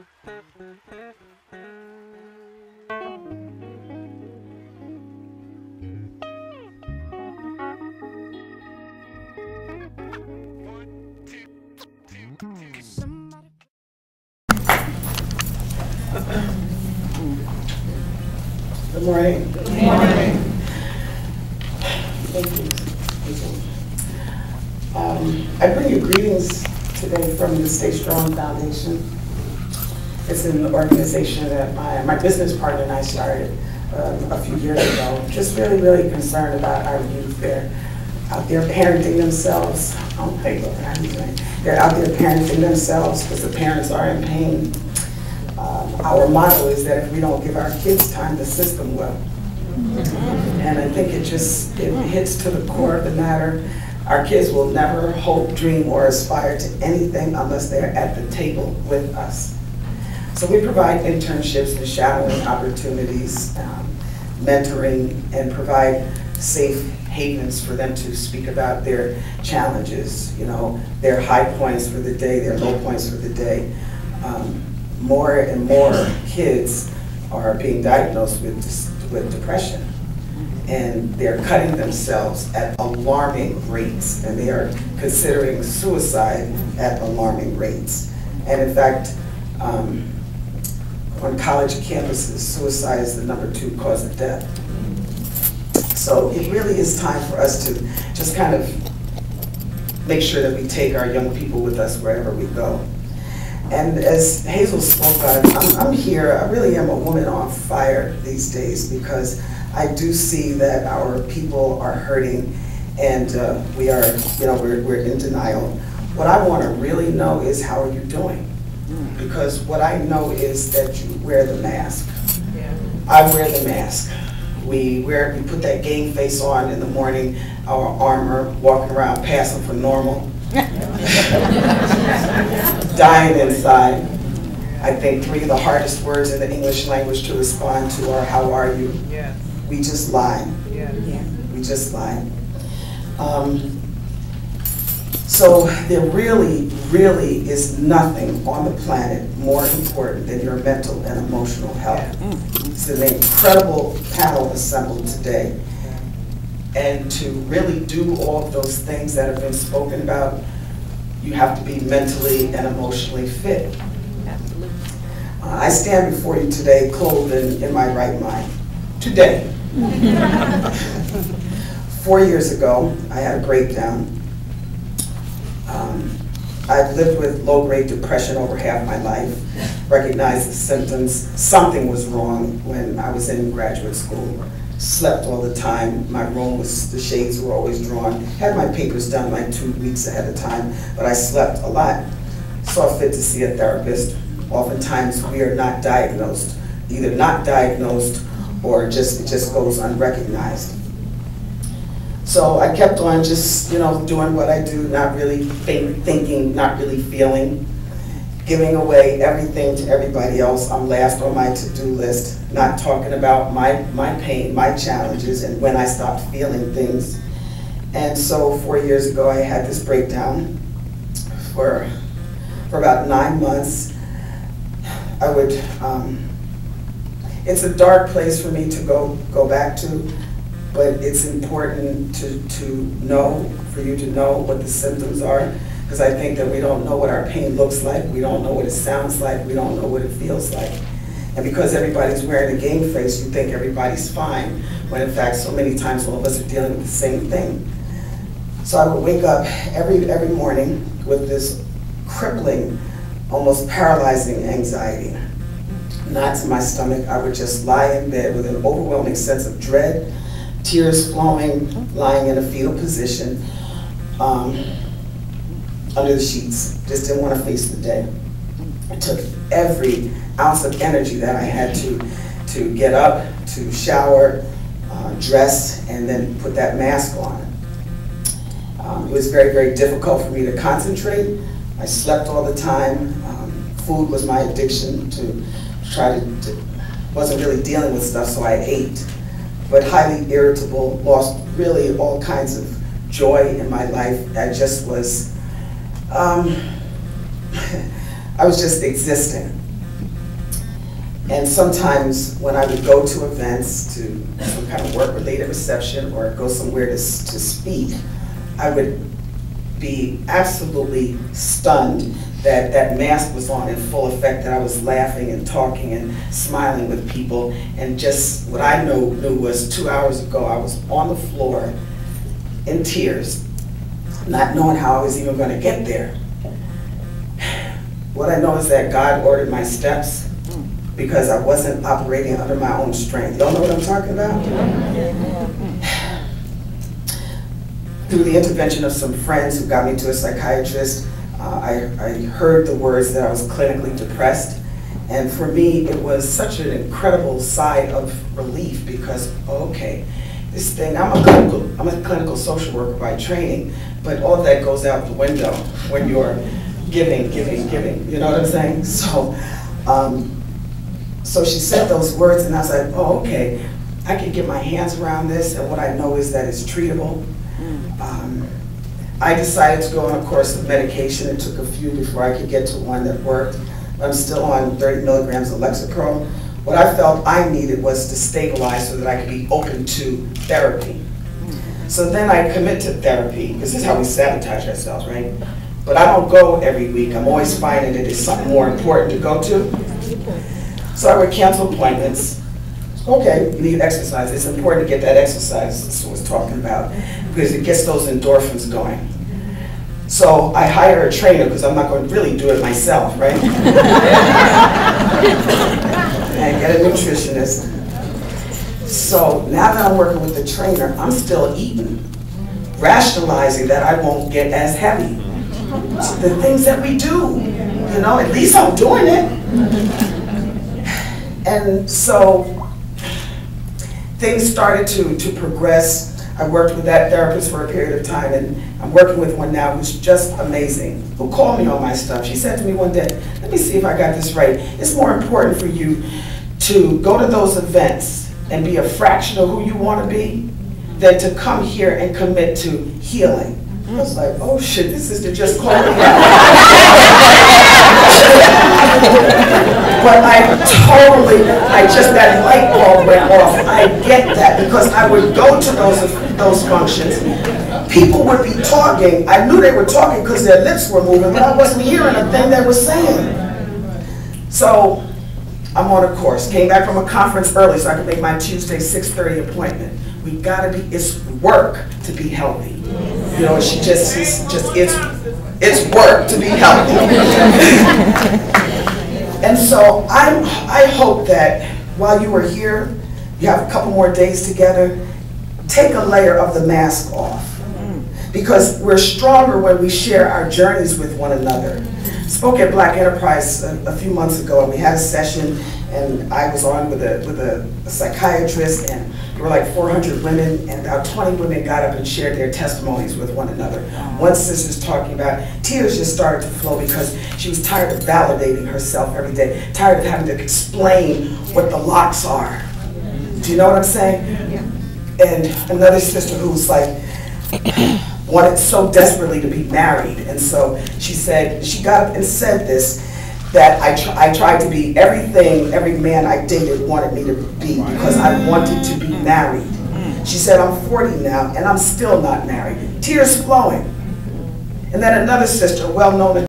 Good morning. Good morning. Thank you. I bring you greetings today from the Stay Strong Foundation. It's an organization that my business partner and I started a few years ago. Just really concerned about our youth. They're out there parenting themselves. Oh, hey, look, how are you doing? They're out there parenting themselves because the parents are in pain. Our motto is that if we don't give our kids time, the system will. And I think it hits to the core of the matter. Our kids will never hope, dream, or aspire to anything unless they're at the table with us. So we provide internships and shadowing opportunities, mentoring, and provide safe havens for them to speak about their challenges, their high points for the day, their low points for the day. More and more kids are being diagnosed with depression, and they're cutting themselves at alarming rates, and they are considering suicide at alarming rates. And in fact, on college campuses, suicide is the #2 cause of death. So it really is time for us to just kind of make sure that we take our young people with us wherever we go. And as Hazel spoke of, I'm here, I really am a woman on fire these days, because I do see that our people are hurting, and we're in denial. What I want to really know is, how are you doing? Because what I know is that you wear the mask. Yeah. I wear the mask. We put that game face on in the morning, our armor, walking around passing for normal. Dying inside. I think 3 of the hardest words in the English language to respond to are, how are you? Yeah. We just lie. Yeah. We just lie. So there really is nothing on the planet more important than your mental and emotional health. It's an incredible panel assembled today. And to really do all of those things that have been spoken about, you have to be mentally and emotionally fit. Absolutely. I stand before you today clothed in my right mind. Today. 4 years ago, I had a breakdown. I've lived with low-grade depression over half my life, recognized the symptoms. Something was wrong when I was in graduate school. Slept all the time. My room the shades were always drawn. Had my papers done like 2 weeks ahead of time, but I slept a lot. Saw fit to see a therapist. Oftentimes we are not diagnosed, either not diagnosed or it just goes unrecognized. So I kept on just, doing what I do, not really thinking, not really feeling, giving away everything to everybody else. I'm last on my to-do list, not talking about my pain, my challenges, and when I stopped feeling things. And so 4 years ago, I had this breakdown for about 9 months. It's a dark place for me to go back to, but it's important for you to know what the symptoms are, because I think that we don't know what our pain looks like, we don't know what it sounds like, we don't know what it feels like. And because everybody's wearing a game face, you think everybody's fine, when in fact so many times all of us are dealing with the same thing. So I would wake up every morning with this crippling, almost paralyzing anxiety. Knots in my stomach. I would just lie in bed with an overwhelming sense of dread, tears flowing, lying in a fetal position under the sheets. Just didn't want to face the day. It took every ounce of energy that I had to get up, to shower, dress, and then put that mask on. It was very difficult for me to concentrate. I slept all the time. Food was my addiction. Wasn't really dealing with stuff, so I ate. But highly irritable, lost really all kinds of joy in my life. I was just existing. And sometimes when I would go to events, to some kind of work-related reception or go somewhere to speak, I would be absolutely stunned that that mask was on in full effect, that I was laughing and talking and smiling with people. And just what I knew was 2 hours ago, I was on the floor in tears, not knowing how I was even going to get there. What I know is that God ordered my steps, because I wasn't operating under my own strength. Y'all know what I'm talking about? Through the intervention of some friends who got me to a psychiatrist, I heard the words that I was clinically depressed. And for me, it was such an incredible sigh of relief, because, okay, this thing, I'm a clinical social worker by training, but all of that goes out the window when you're giving, you know what I'm saying? So she said those words, and I was like, oh, okay, I can get my hands around this, and what I know is that it's treatable. I decided to go on a course of medication. It took a few before I could get to one that worked. I'm still on 30 milligrams of Lexapro. What I felt I needed was to stabilize so that I could be open to therapy. So then I commit to therapy, because this is how we sabotage ourselves, right? But I don't go every week. I'm always finding that it's something more important to go to. So I would cancel appointments. Okay, you need exercise. It's important to get that exercise, that's what I was talking about, because it gets those endorphins going. So I hire a trainer, because I'm not going to really do it myself, right? And get a nutritionist. So now that I'm working with the trainer, I'm still eating, rationalizing that I won't get as heavy. The things that we do, you know, at least I'm doing it. And so things started to progress. I worked with that therapist for a period of time, and I'm working with one now who's just amazing, who called me on my stuff. She said to me one day, let me see if I got this right. It's more important for you to go to those events and be a fraction of who you want to be than to come here and commit to healing. I was like, oh shit, this is to just call me out. But that light bulb went off. I get that, because I would go to those functions. People would be talking. I knew they were talking because their lips were moving, but I wasn't hearing a thing they were saying. So I'm on a course. Came back from a conference early so I could make my Tuesday 6:30 appointment. We gotta be, it's work to be healthy. You know, it's work to be healthy. And so I hope that while you are here, you have a couple more days together, take a layer of the mask off. Because we're stronger when we share our journeys with one another. Spoke at Black Enterprise a few months ago, and we had a session, and I was on with a psychiatrist, and there were like 400 women, and about 20 women got up and shared their testimonies with one another. One sister's talking about, tears just started to flow because she was tired of validating herself every day, tired of having to explain what the locks are. Do you know what I'm saying? Yeah. And another sister who was like, wanted so desperately to be married, and so she said, she got up and said this, that I tried to be everything every man I dated wanted me to be because I wanted to be married. She said, I'm 40 now and I'm still not married. Tears flowing. And then another sister, well-known